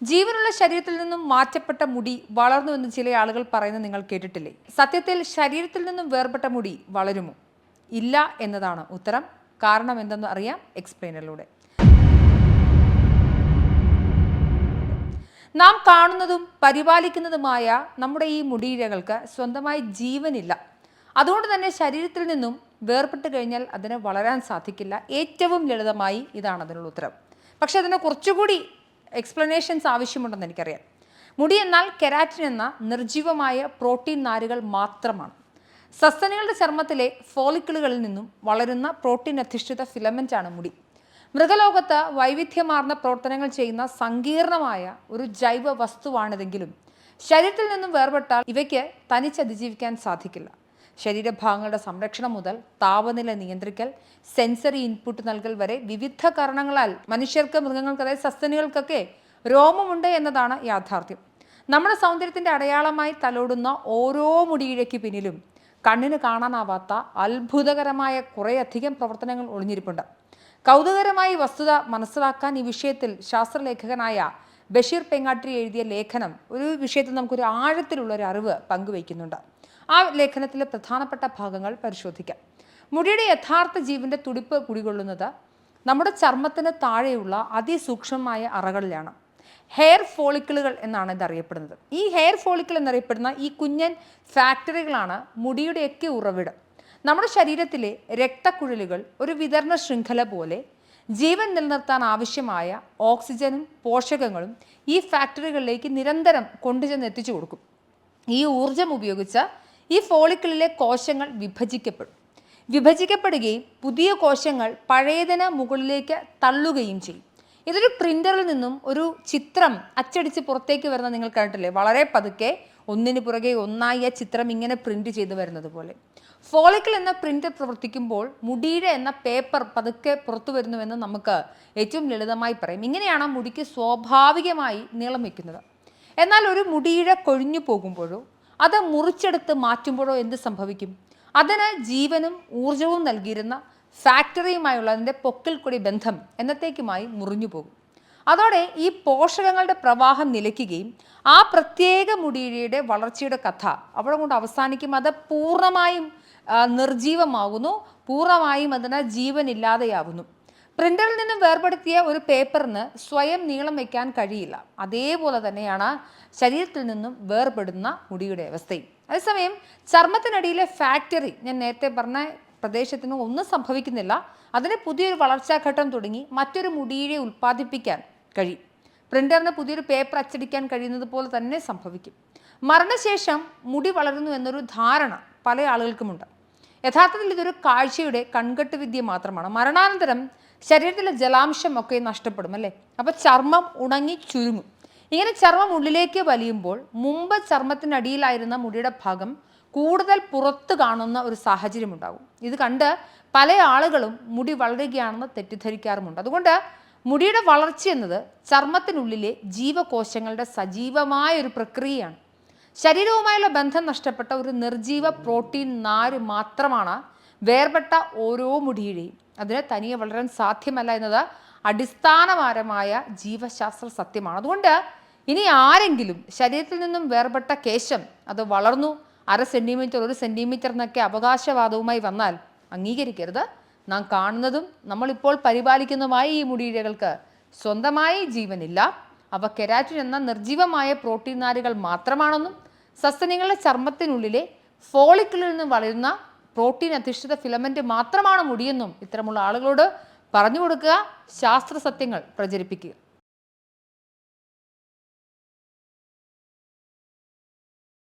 ജീവനുള്ള ശരീരത്തിൽ നിന്നും മാറ്റപ്പെട്ട മുടി വളർന്നു എന്ന് ചില ആളുകൾ പറയുന്നത് നിങ്ങൾ കേട്ടിട്ടില്ലേ? സത്യത്തിൽ ശരീരത്തിൽ നിന്നും വേർപെട്ട മുടി വളരുമോ? ഇല്ല എന്നതാണ് ഉത്തരം. കാരണം എന്തെന്ന് അറിയാം എക്സ്പ്ലെയിനറിലൂടെ. നാം കാണുന്നതും പരിപാലിക്കുന്നതുമായ നമ്മുടെ ഈ മുടിയിഴകൾക്ക് സ്വന്തമായി ജീവനില്ല. അതുകൊണ്ട് തന്നെ ശരീരത്തിൽ നിന്നും വേർപെട്ട് കഴിഞ്ഞാൽ അതിന് വളരാൻ സാധിക്കില്ല. ഏറ്റവും ലളിതമായി ഇതാണ് അതിനുള്ള ഉത്തരം. പക്ഷെ അതിനെ കുറച്ചുകൂടി എക്സ്പ്ലനേഷൻസ് ആവശ്യമുണ്ടെന്ന് എനിക്കറിയാം. മുടി എന്നാൽ കെരാറ്റിൻ എന്ന നിർജീവമായ പ്രോട്ടീൻ നാരുകൾ മാത്രമാണ്. സസ്തനികളുടെ ചർമ്മത്തിലെ ഫോളിക്കിളുകളിൽ നിന്നും വളരുന്ന പ്രോട്ടീൻ അധിഷ്ഠിത ഫിലമെന്റ് ആണ് മുടി. മൃഗലോകത്ത് വൈവിധ്യമാർന്ന പ്രവർത്തനങ്ങൾ ചെയ്യുന്ന സങ്കീർണമായ ഒരു ജൈവ വസ്തുവാണിതെങ്കിലും ശരീരത്തിൽ നിന്നും വേർപെട്ടാൽ ഇവയ്ക്ക് തനിച്ചതിജീവിക്കാൻ സാധിക്കില്ല. ശരീരഭാഗങ്ങളുടെ സംരക്ഷണം മുതൽ താപനില നിയന്ത്രിക്കൽ, സെൻസറി ഇൻപുട്ട് നൽകൽ വരെ വിവിധ കാരണങ്ങളാൽ മനുഷ്യർക്ക്, മൃഗങ്ങൾക്ക്, അതായത് സസ്തനികൾക്കൊക്കെ രോമമുണ്ട് എന്നതാണ് യാഥാർത്ഥ്യം. നമ്മുടെ സൗന്ദര്യത്തിന്റെ അടയാളമായി തലോടുന്ന ഓരോ മുടിയിഴയ്ക്ക് പിന്നിലും കണ്ണിന് കാണാനാവാത്ത അത്ഭുതകരമായ കുറേയധികം പ്രവർത്തനങ്ങൾ ഒളിഞ്ഞിരിപ്പുണ്ട്. കൗതുകകരമായി വസ്തുത മനസ്സിലാക്കാൻ ഈ വിഷയത്തിൽ ശാസ്ത്രലേഖകനായ ബഷീർ പെങ്ങാട്ടി എഴുതിയ ലേഖനം ഒരു വിഷയത്തിൽ നമുക്കൊരു ആഴത്തിലുള്ള ഒരു അറിവ് പങ്കുവയ്ക്കുന്നുണ്ട്. ആ ലേഖനത്തിലെ പ്രധാനപ്പെട്ട ഭാഗങ്ങൾ പരിശോധിക്കാം. മുടിയുടെ യഥാർത്ഥ ജീവന്റെ തുടിപ്പ് കുടികൊള്ളുന്നത് നമ്മുടെ ചർമ്മത്തിന് താഴെയുള്ള അതിസൂക്ഷ്മമായ അറകളിലാണ്. ഹെയർ ഫോളിക്കിളുകൾ എന്നാണ് ഇത് അറിയപ്പെടുന്നത്. ഈ ഹെയർ ഫോളിക്കിൾ എന്നറിയപ്പെടുന്ന ഈ കുഞ്ഞൻ ഫാക്ടറികളാണ് മുടിയുടെയൊക്കെ ഉറവിടം. നമ്മുടെ ശരീരത്തിലെ രക്തക്കുഴലുകൾ ഒരു വിതരണ ശൃംഖല പോലെ ജീവൻ നിലനിർത്താൻ ആവശ്യമായ ഓക്സിജനും പോഷകങ്ങളും ഈ ഫാക്ടറികളിലേക്ക് നിരന്തരം കൊണ്ടുചെന്ന് എത്തിച്ചു കൊടുക്കും. ഈ ഊർജം ഉപയോഗിച്ച് ഈ ഫോളിക്കിളിലെ കോശങ്ങൾ വിഭജിക്കപ്പെടുകയും പുതിയ കോശങ്ങൾ പഴയതിന് മുകളിലേക്ക് തള്ളുകയും ചെയ്യും. ഇതൊരു പ്രിന്ററിൽ നിന്നും ഒരു ചിത്രം അച്ചടിച്ച് പുറത്തേക്ക് വരുന്ന നിങ്ങൾ കണ്ടിട്ടില്ലേ? വളരെ പതുക്കെ ഒന്നിന് പുറകെ ഒന്നായി ആ ചിത്രം ഇങ്ങനെ പ്രിന്റ് ചെയ്ത് വരുന്നത് പോലെ. ഫോളിക്കിൾ എന്ന പ്രിന്റർ പ്രവർത്തിക്കുമ്പോൾ മുടിയുടെ എന്ന പേപ്പർ പതുക്കെ പുറത്തു വരുന്നുവെന്ന് നമുക്ക് ഏറ്റവും ലളിതമായി പറയും. ഇങ്ങനെയാണ് മുടിക്ക് സ്വാഭാവികമായി നീളം വയ്ക്കുന്നത്. എന്നാൽ ഒരു മുടിയിഴ കൊഴിഞ്ഞു പോകുമ്പോഴോ അത് മുറിച്ചെടുത്ത് മാറ്റുമ്പോഴോ എന്ത് സംഭവിക്കും? അതിന് ജീവനും ഊർജവും നൽകിയിരുന്ന ഫാക്ടറിയുമായുള്ള അതിൻ്റെ പൊക്കിൽ കൂടി ബന്ധം എന്നത്തേക്കുമായി മുറിഞ്ഞു പോകും. അതോടെ ഈ പോഷകങ്ങളുടെ പ്രവാഹം നിലയ്ക്കുകയും ആ പ്രത്യേക മുടിയിഴയുടെ വളർച്ചയുടെ കഥ അവിടെ കൊണ്ട് അവസാനിക്കും. അത് പൂർണ്ണമായും നിർജീവമാകുന്നു, പൂർണ്ണമായും അതിന് ജീവനില്ലാതെയാവുന്നു. പ്രിന്ററിൽ നിന്നും വേർപെടുത്തിയ ഒരു പേപ്പറിന് സ്വയം നീളം വയ്ക്കാൻ കഴിയില്ല. അതേപോലെ തന്നെയാണ് ശരീരത്തിൽ നിന്നും വേർപെടുന്ന മുടിയുടെ അവസ്ഥയും. അതേസമയം ചർമ്മത്തിനടിയിലെ ഫാക്ടറി, ഞാൻ നേരത്തെ പറഞ്ഞ പ്രദേശത്തിന് ഒന്നും സംഭവിക്കുന്നില്ല. അതിന് പുതിയൊരു വളർച്ചാഘട്ടം തുടങ്ങി മറ്റൊരു മുടിയിഴയെ ഉൽപ്പാദിപ്പിക്കാൻ കഴിയും. പ്രിന്ററിന് പുതിയൊരു പേപ്പർ അച്ചടിക്കാൻ കഴിയുന്നത് പോലെ തന്നെ സംഭവിക്കും. മരണശേഷം മുടി വളരുന്നു എന്നൊരു ധാരണ പല ആളുകൾക്കുമുണ്ട്. യഥാർത്ഥത്തിൽ ഇതൊരു കാഴ്ചയുടെ കൺകെട്ട് വിദ്യ മാത്രമാണ്. മരണാനന്തരം ശരീരത്തിലെ ജലാംശം ഒക്കെ നഷ്ടപ്പെടും, അല്ലേ? അപ്പോൾ ചർമ്മം ഉണങ്ങി ചുരുങ്ങും. ഇങ്ങനെ ചർമ്മം ഉള്ളിലേക്ക് വലിയുമ്പോൾ മുമ്പ് ചർമ്മത്തിനടിയിലായിരുന്ന മുടിയുടെ ഭാഗം കൂടുതൽ പുറത്ത് കാണുന്ന ഒരു സാഹചര്യം ഉണ്ടാകും. ഇത് കണ്ട് പല ആളുകളും മുടി വളരുകയാണെന്ന് തെറ്റിദ്ധരിക്കാറുമുണ്ട്. അതുകൊണ്ട് മുടിയുടെ വളർച്ച എന്നത് ചർമ്മത്തിനുള്ളിലെ ജീവകോശങ്ങളുടെ സജീവമായ ഒരു പ്രക്രിയയാണ്. ശരീരവുമായുള്ള ബന്ധം നഷ്ടപ്പെട്ട ഒരു നിർജീവ പ്രോട്ടീൻ നാര് മാത്രമാണ് വേർപെട്ട ഓരോ മുടിയുടെയും. അതിന് തനിയെ വളരാൻ സാധ്യമല്ല എന്നത് അടിസ്ഥാനപരമായ ജീവശാസ്ത്ര സത്യമാണ്. അതുകൊണ്ട് ഇനി ആരെങ്കിലും ശരീരത്തിൽ നിന്നും വേർപെട്ട കേശം അത് വളർന്നു 1/2 സെന്റിമീറ്റർ 1 സെന്റിമീറ്റർ എന്നൊക്കെ അവകാശവാദവുമായി വന്നാൽ അംഗീകരിക്കരുത്. നാം കാണുന്നതും നമ്മളിപ്പോൾ പരിപാലിക്കുന്നതുമായ ഈ മുടിയിഴകൾക്ക് സ്വന്തമായി ജീവനില്ല. അവ കെരാറ്റിൻ എന്ന നിർജീവമായ പ്രോട്ടീൻ നാരുകൾ മാത്രമാണെന്നും സസ്തനികളുടെ ചർമ്മത്തിനുള്ളിലെ ഫോളിക്കിളിൽ നിന്ന് വളരുന്ന പ്രോട്ടീൻ അധിഷ്ഠിത ഫിലമെന്റ് മാത്രമാണ് മുടിയെന്നും ഇത്തരമുള്ള ആളുകളോട് പറഞ്ഞു കൊടുക്കുക, ശാസ്ത്ര സത്യങ്ങൾ പ്രചരിപ്പിക്കുക.